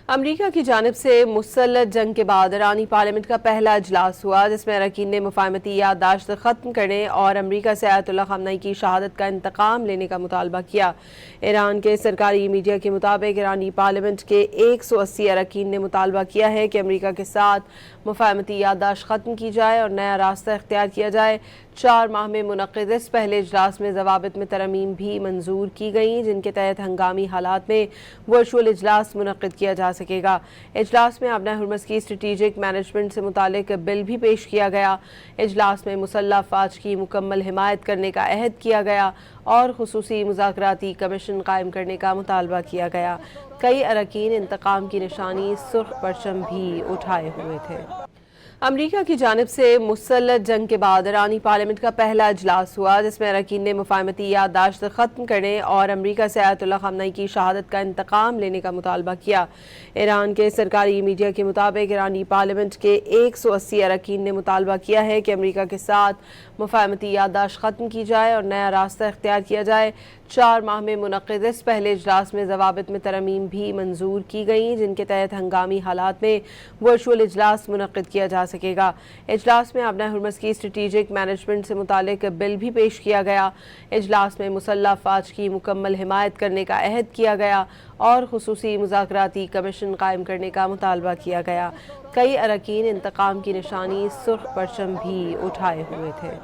امریکہ کی جانب سے مسلح جنگ کے بعد ایرانی پارلیمنٹ کا پہلا اجلاس ہوا جس میں اراکین نے مفاہمتی یادداشت ختم کرنے اور امریکہ سے آیت اللہ خامنہ ای کی شہادت کا انتقام لینے کا مطالبہ کیا۔ ایران کے سرکاری میڈیا کے مطابق ایرانی پارلیمنٹ کے 180 اراکین نے مطالبہ کیا ہے کہ امریکہ کے ساتھ مفاہمتی یادداشت ختم کی جائے اور نیا راستہ اختیار کیا جائے۔ 4 ماہ میں منعقد اس پہلے اجلاس میں ضوابط میں ترامیم بھی منظور کی گئیں جن کے تحت ہنگامی حالات میں ورچوئل اجلاس منعقد کیا جا سکے گا۔ اجلاس میں آبنۂ ہرمز کی اسٹریٹجک مینجمنٹ سے متعلق بل بھی پیش کیا گیا۔ اجلاس میں مسلح افواج کی مکمل حمایت کرنے کا عہد کیا گیا اور خصوصی مذاکراتی کمیشن قائم کرنے کا مطالبہ کیا گیا۔ کئی اراکین انتقام کی نشانی سرخ پرچم بھی اٹھائے ہوئے تھے۔ امریکہ کی جانب سے مسلح جنگ کے بعد ایرانی پارلیمنٹ کا پہلا اجلاس ہوا جس میں اراکین نے مفاہمتی یادداشت ختم کرنے اور امریکہ سے آیت اللہ خامنہ ای کی شہادت کا انتقام لینے کا مطالبہ کیا۔ ایران کے سرکاری میڈیا کے مطابق ایرانی پارلیمنٹ کے 180 اراکین نے مطالبہ کیا ہے کہ امریکہ کے ساتھ مفاہمتی یادداشت ختم کی جائے اور نیا راستہ اختیار کیا جائے۔ 4 ماہ میں منعقد اس پہلے اجلاس میں ضوابط میں ترامیم بھی منظور کی گئیں جن کے تحت ہنگامی حالات میں ورچوئل اجلاس منعقد کیا جا سکے گا۔ اجلاس میں آبنۂ ہرمز کی اسٹریٹجک مینجمنٹ سے متعلق بل بھی پیش کیا گیا۔ اجلاس میں مسلح افواج کی مکمل حمایت کرنے کا عہد کیا گیا اور خصوصی مذاکراتی کمیشن قائم کرنے کا مطالبہ کیا گیا۔ کئی اراکین انتقام کی نشانی سرخ پرچم بھی اٹھائے ہوئے تھے۔